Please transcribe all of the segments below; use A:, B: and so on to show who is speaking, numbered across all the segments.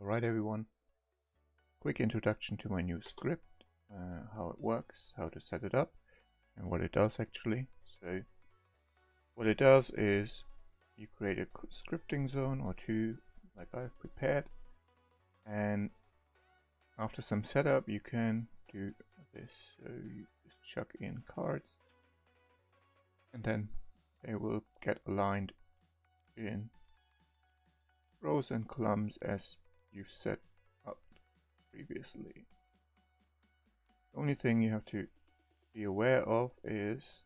A: Alright everyone, quick introduction to my new script, how it works, how to set it up, and what it does actually. So what it does is you create a scripting zone or two like I've prepared, and after some setup you can do this. So you just chuck in cards and then they will get aligned in rows and columns as you've set up previously. The only thing you have to be aware of is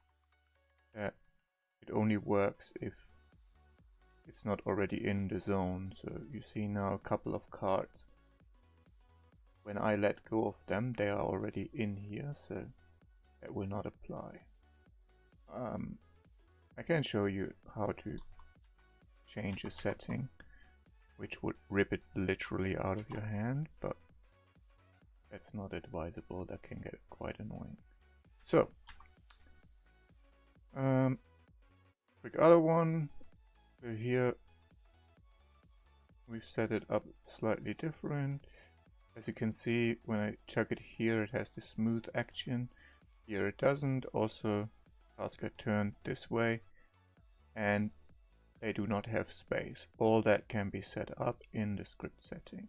A: that it only works if it's not already in the zone. So you see now a couple of cards. When I let go of them, they are already in here, so that will not apply. I can show you how to change a setting which would rip it literally out of your hand, but that's not advisable. That can get quite annoying. So, quick other one. So here we've set it up slightly different. As you can see, when I chuck it here, it has the smooth action. Here it doesn't. Also, cards get turned this way, and they do not have space. All that can be set up in the script setting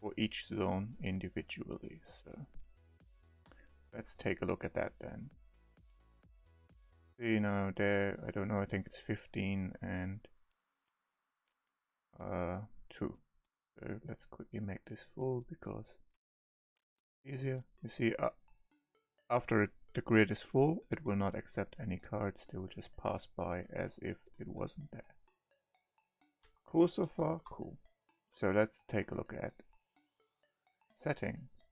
A: for each zone individually. So let's take a look at that then. See now there, I don't know, I think it's 15 and 2. So let's quickly make this full because easier. You see, after the grid is full, it will not accept any cards. They will just pass by as if it wasn't there. Cool so far? Cool. So let's take a look at settings.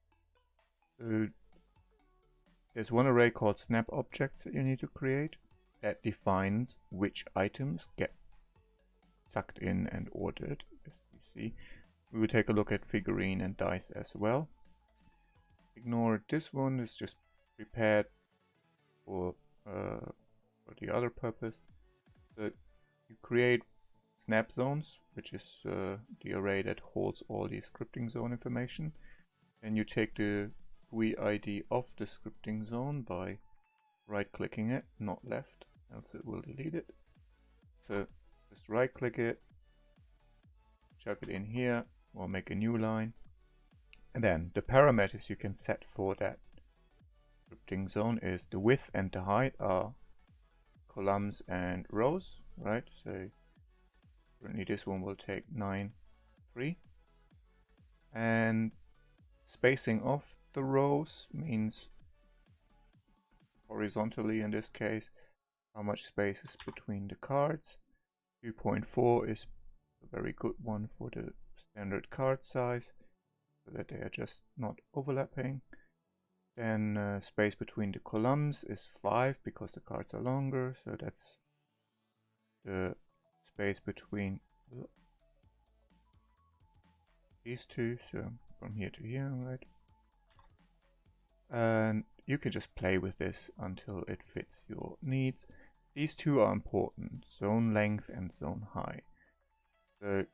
A: So there's one array called snap objects that you need to create that defines which items get sucked in and ordered. As you see, we will take a look at figurine and dice as well. Ignore this one, it's just prepared for the other purpose. So you create snap zones, which is the array that holds all the scripting zone information. And you take the GUI ID of the scripting zone by right clicking it, not left, else it will delete it. So just right click it, chuck it in here, or make a new line. And then the parameters you can set for that scripting zone is the width and the height are columns and rows, right? So currently this one will take 9.3. And spacing of the rows means horizontally in this case how much space is between the cards. 2.4 is a very good one for the standard card size, so that they are just not overlapping. Then space between the columns is 5 because the cards are longer, so that's the space between these two, so from here to here, right? And you can just play with this until it fits your needs. These two are important, zone length and zone height. So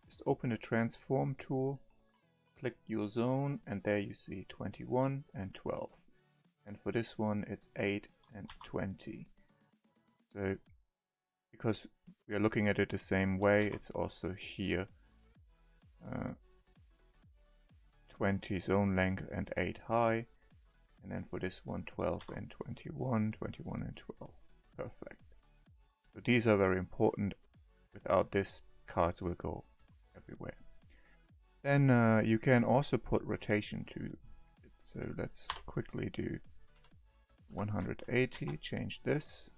A: just open the transform tool, click your zone, and there you see 21 and 12. And for this one it's 8 and 20. So because we are looking at it the same way, it's also here 20 zone length and 8 high. And then for this one 12 and 21, 21 and 12. Perfect. So these are very important. Without this, cards will go everywhere. Then you can also put rotation to it. So let's quickly do 180, change this.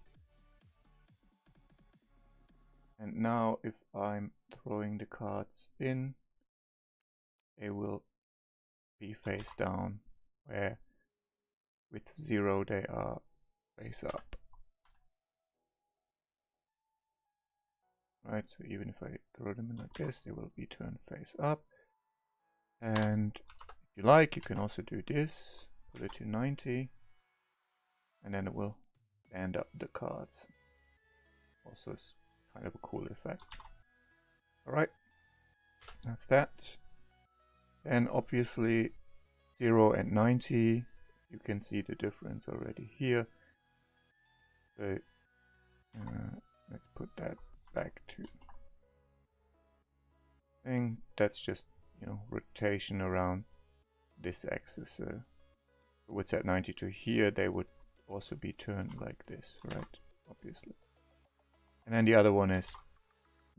A: And now if I'm throwing the cards in, they will be face down, where with 0 they are face up. Right, so even if I throw them in like this, they will be turned face up. And if you like, you can also do this, put it to 90, and then it will stand up the cards. Also kind of a cool effect. Alright, that's that. Then obviously 0 and 90, you can see the difference already here. So let's put that back to thing. That's just, you know, rotation around this axis. So what's at 90 to here, they would also be turned like this, right? Obviously. And then the other one is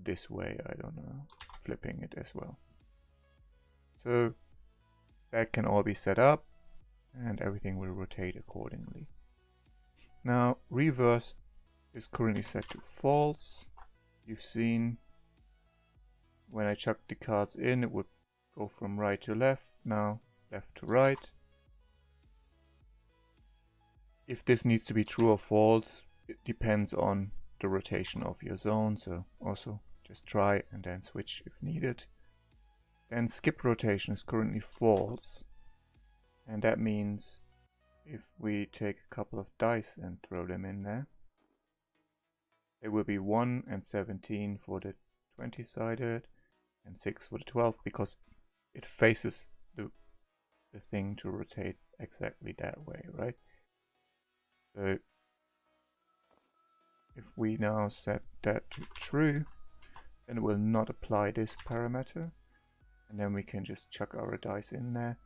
A: this way, I don't know, flipping it as well. So that can all be set up and everything will rotate accordingly. Now reverse is currently set to false. You've seen when I chucked the cards in, it would go from right to left, now left to right. If this needs to be true or false, it depends on the rotation of your zone, so also just try and then switch if needed. Then skip rotation is currently false, and that means if we take a couple of dice and throw them in there, it will be 1 and 17 for the 20-sided and 6 for the 12, because it faces the thing to rotate exactly that way, right? So if we now set that to true, then it will not apply this parameter, and then we can just chuck our dice in there.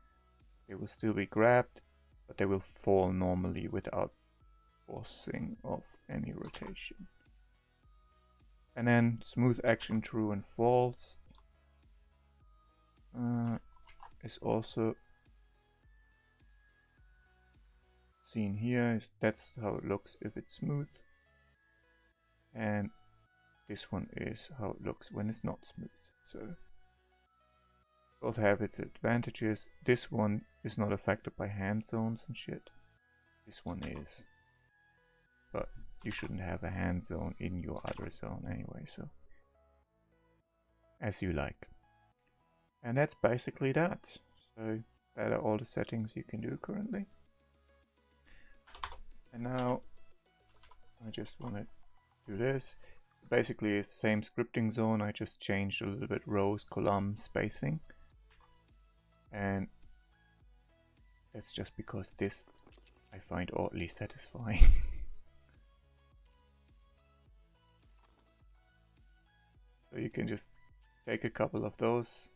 A: They will still be grabbed, but they will fall normally without forcing of any rotation. And then smooth action true and false is also seen here. That's how it looks if it's smooth, and this one is how it looks when it's not smooth. So both have its advantages. This one is not affected by hand zones and shit. This one is, but you shouldn't have a hand zone in your other zone anyway, so as you like. And that's basically that. So that are all the settings you can do currently. And now I just want to do this. Basically it's the same scripting zone, I just changed a little bit rows, column spacing. And that's just because this I find oddly satisfying. So you can just take a couple of those,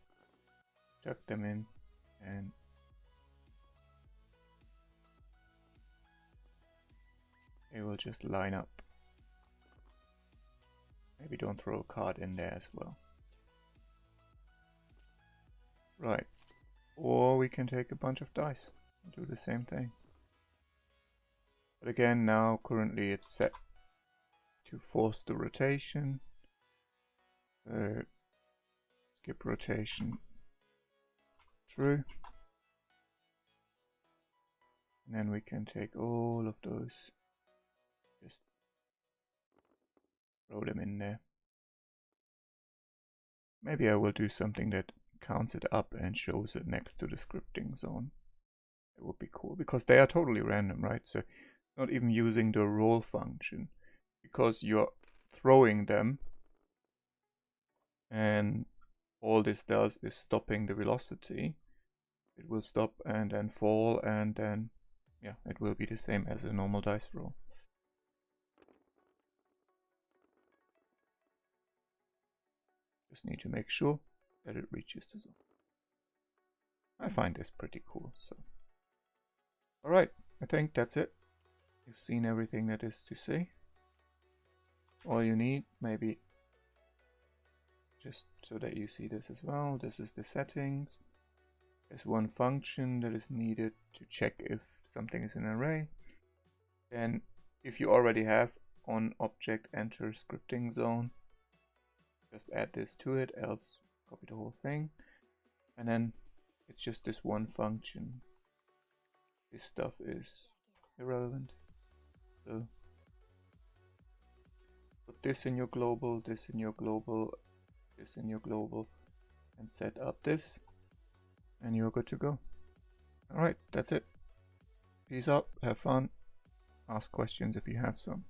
A: chuck them in, and they will just line up. Maybe don't throw a card in there as well. Right. Or we can take a bunch of dice and do the same thing. But again, now currently it's set to force the rotation. Skip rotation true. And then we can take all of those, just throw them in there. Maybe I will do something that counts it up and shows it next to the scripting zone. It would be cool, because they are totally random, right? So not even using the roll function, because you're throwing them and all this does is stopping the velocity. It will stop and then fall, and then yeah, it will be the same as a normal dice roll. Just need to make sure that it reaches the zone. I find this pretty cool. So alright, I think that's it. You've seen everything that is to see. All you need, maybe just so that you see this as well, this is the settings. There's one function that is needed to check if something is an array. Then if you already have on object enter scripting zone, just add this to it, else copy the whole thing. And then it's just this one function. This stuff is irrelevant. So put this in your global, this in your global, this in your global, and set up this, and you're good to go. Alright, that's it. Peace out, have fun, ask questions if you have some.